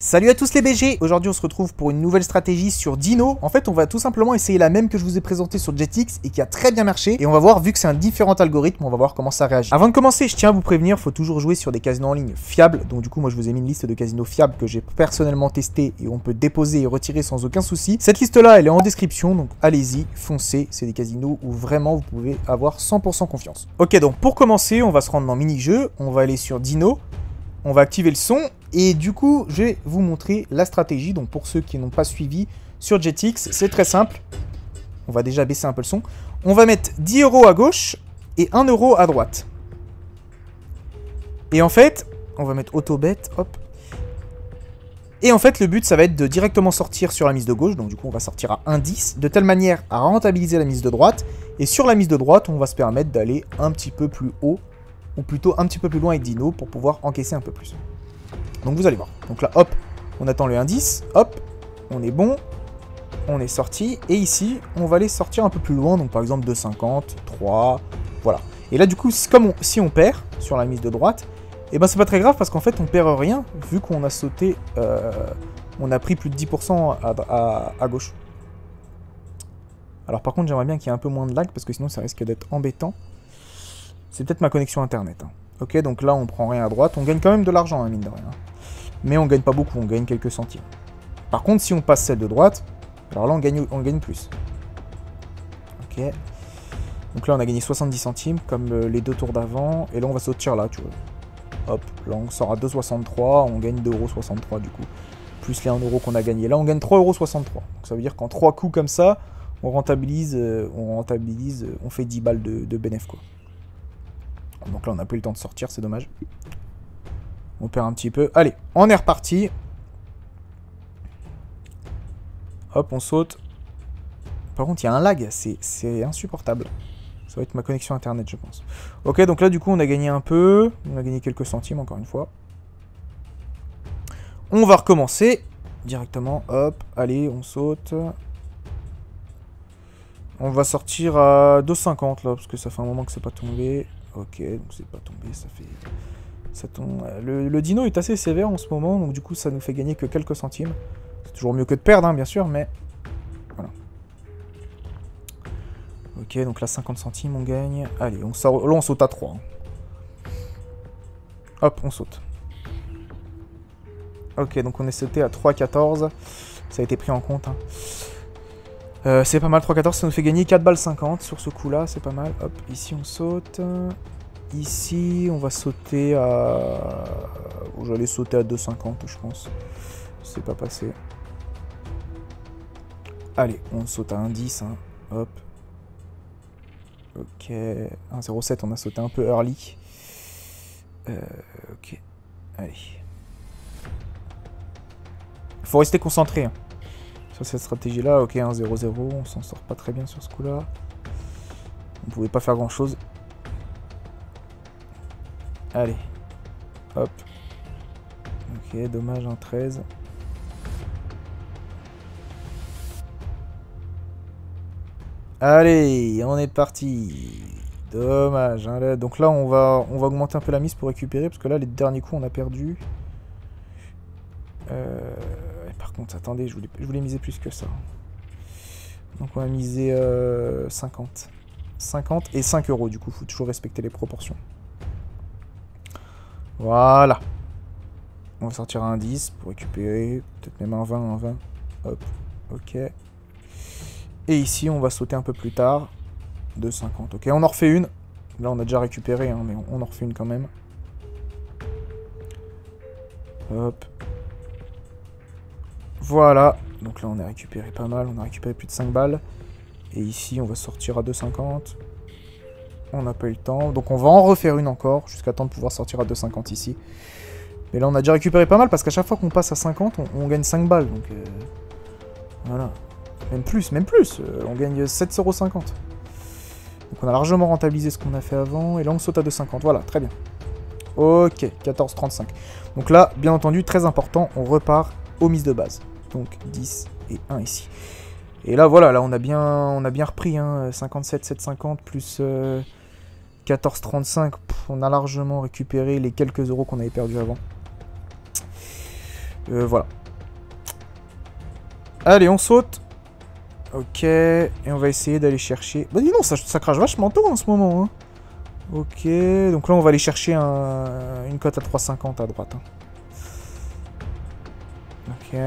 Salut à tous les BG. Aujourd'hui on se retrouve pour une nouvelle stratégie sur Dino. En fait on va tout simplement essayer la même que je vous ai présentée sur Jetix et qui a très bien marché. Et on va voir, vu que c'est un différent algorithme, on va voir comment ça réagit. Avant de commencer, je tiens à vous prévenir, faut toujours jouer sur des casinos en ligne fiables. Donc du coup moi je vous ai mis une liste de casinos fiables que j'ai personnellement testé et on peut déposer et retirer sans aucun souci. Cette liste là elle est en description, donc allez-y, foncez. C'est des casinos où vraiment vous pouvez avoir 100% confiance. Ok, donc pour commencer on va se rendre dans mini-jeu, on va aller sur Dino. On va activer le son et du coup je vais vous montrer la stratégie. Donc pour ceux qui n'ont pas suivi sur Jetix, c'est très simple. On va déjà baisser un peu le son. On va mettre 10 € à gauche et 1 € à droite. Et en fait, on va mettre auto-bet, hop. Et en fait le but ça va être de directement sortir sur la mise de gauche. Donc du coup on va sortir à 1,10 de telle manière à rentabiliser la mise de droite. Et sur la mise de droite on va se permettre d'aller un petit peu plus haut, ou plutôt un petit peu plus loin avec Dino pour pouvoir encaisser un peu plus. Donc vous allez voir. Donc là, hop, on attend le indice, hop, on est bon, on est sorti. Et ici, on va aller sortir un peu plus loin, donc par exemple 2,50, 3, voilà. Et là, du coup, comme si on perd sur la mise de droite, et ben c'est pas très grave parce qu'en fait, on perd rien, vu qu'on a sauté, on a pris plus de 10% à gauche. Alors par contre, j'aimerais bien qu'il y ait un peu moins de lag, parce que sinon, ça risque d'être embêtant. C'est peut-être ma connexion internet. Hein. Ok, donc là, on prend rien à droite. On gagne quand même de l'argent, hein, mine de rien. Mais on gagne pas beaucoup, on gagne quelques centimes. Par contre, si on passe celle de droite, alors là, on gagne plus. Ok. Donc là, on a gagné 70 centimes, comme les deux tours d'avant. Et là, on va sauter là, tu vois. Hop, là, on sort à 2,63. On gagne 2,63 € du coup. Plus les 1 € qu'on a gagné. Là, on gagne 3,63 €. Donc ça veut dire qu'en 3 coups comme ça, on rentabilise, on fait 10 balles de bénéf, quoi. Donc là, on n'a plus le temps de sortir, c'est dommage. On perd un petit peu. Allez, on est reparti. Hop, on saute. Par contre, il y a un lag, c'est insupportable. Ça va être ma connexion internet, je pense. Ok, donc là, du coup, on a gagné un peu. On a gagné quelques centimes, encore une fois. On va recommencer directement. Hop, allez, on saute. On va sortir à 2,50 là, parce que ça fait un moment que c'est pas tombé. Ok, donc c'est pas tombé, ça fait... Ça tombe... Le dino est assez sévère en ce moment, donc du coup ça nous fait gagner que quelques centimes. C'est toujours mieux que de perdre, hein, bien sûr, mais... Voilà. Ok, donc là 50 centimes on gagne. Allez, on sort... là on saute à 3. Hein. Hop, on saute. Ok, donc on est sauté à 3,14. Ça a été pris en compte. Hein. C'est pas mal, 3,14, ça nous fait gagner 4 balles 50 sur ce coup-là, c'est pas mal. Hop, ici on saute. Ici, on va sauter à... J'allais sauter à 2,50, je pense. C'est pas passé. Allez, on saute à 1,10. Hein. Hop. Ok. 1,07, on a sauté un peu early. Ok. Allez. Faut rester concentré. Hein. Sur cette stratégie-là. Ok, 1,00. On s'en sort pas très bien sur ce coup-là. On pouvait pas faire grand-chose. Allez. Hop. Ok, dommage, un 13. Allez, on est parti. Dommage. Hein, là. Donc là, on va augmenter un peu la mise pour récupérer. Parce que là, les derniers coups, on a perdu. Par contre, attendez, je voulais miser plus que ça. Donc on va miser 50. 50 et 5 € du coup. Faut toujours respecter les proportions. Voilà. On va sortir à 1,10 pour récupérer. Peut-être même un 20, un 20. Hop. Ok. Et ici, on va sauter un peu plus tard. 2,50. Ok, on en refait une. Là, on a déjà récupéré, hein, mais on en refait une quand même. Hop. Voilà. Donc là, on a récupéré pas mal. On a récupéré plus de 5 balles. Et ici, on va sortir à 2,50. On n'a pas eu le temps. Donc on va en refaire une encore, jusqu'à temps de pouvoir sortir à 2,50 ici. Mais là, on a déjà récupéré pas mal, parce qu'à chaque fois qu'on passe à 50, on gagne 5 balles. Donc voilà. Même plus. On gagne 7,50 €. Donc on a largement rentabilisé ce qu'on a fait avant. Et là, on saute à 2,50. Voilà, très bien. Ok, 14,35. Donc là, bien entendu, très important, on repart aux mises de base. Donc 10 et 1 ici. Et là, voilà, là, on a bien repris. Hein, 57, 7,50 plus 14,35. On a largement récupéré les quelques euros qu'on avait perdus avant. Voilà. Allez, on saute. Ok, et on va essayer d'aller chercher... Bah dis non, ça crache vachement tôt en ce moment. Hein. Ok, donc là on va aller chercher une cote à 3,50 à droite. Hein. Ok.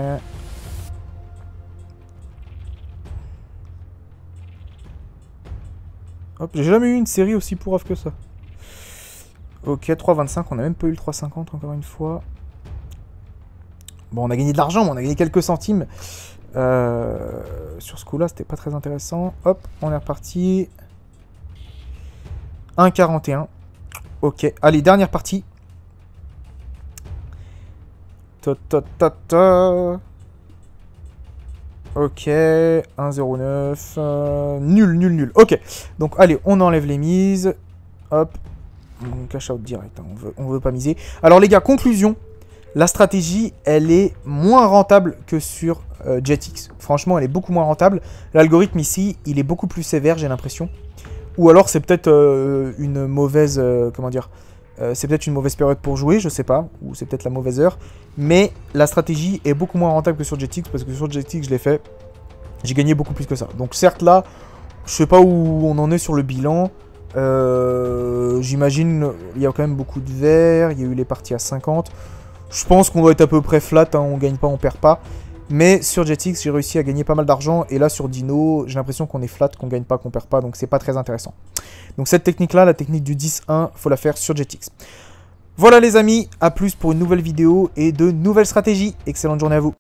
Hop, j'ai jamais eu une série aussi pourrave que ça. Ok, 3,25, on a même pas eu le 3,50 encore une fois. Bon, on a gagné de l'argent, mais on a gagné quelques centimes. Sur ce coup-là, c'était pas très intéressant. Hop, on est reparti. 1,41. Ok, allez, dernière partie. Ok, 1,09. Nul. Ok, donc allez, on enlève les mises. Hop, on cash out direct, hein, on veut pas miser. Alors les gars, conclusion. La stratégie, elle est moins rentable que sur JetX. Franchement, elle est beaucoup moins rentable. L'algorithme ici, il est beaucoup plus sévère, j'ai l'impression. Ou alors, c'est peut-être une mauvaise... comment dire c'est peut-être une mauvaise période pour jouer, je sais pas. Ou c'est peut-être la mauvaise heure. Mais la stratégie est beaucoup moins rentable que sur JetX. Parce que sur JetX, je l'ai fait. J'ai gagné beaucoup plus que ça. Donc certes, là, je sais pas où on en est sur le bilan. J'imagine, il y a quand même beaucoup de verts. Il y a eu les parties à 50. Je pense qu'on doit être à peu près flat, hein, on gagne pas, on perd pas. Mais sur JetX, j'ai réussi à gagner pas mal d'argent. Et là, sur Dino, j'ai l'impression qu'on est flat, qu'on gagne pas, qu'on perd pas. Donc, c'est pas très intéressant. Donc, cette technique-là, la technique du 10-1, faut la faire sur JetX. Voilà, les amis. À plus pour une nouvelle vidéo et de nouvelles stratégies. Excellente journée à vous.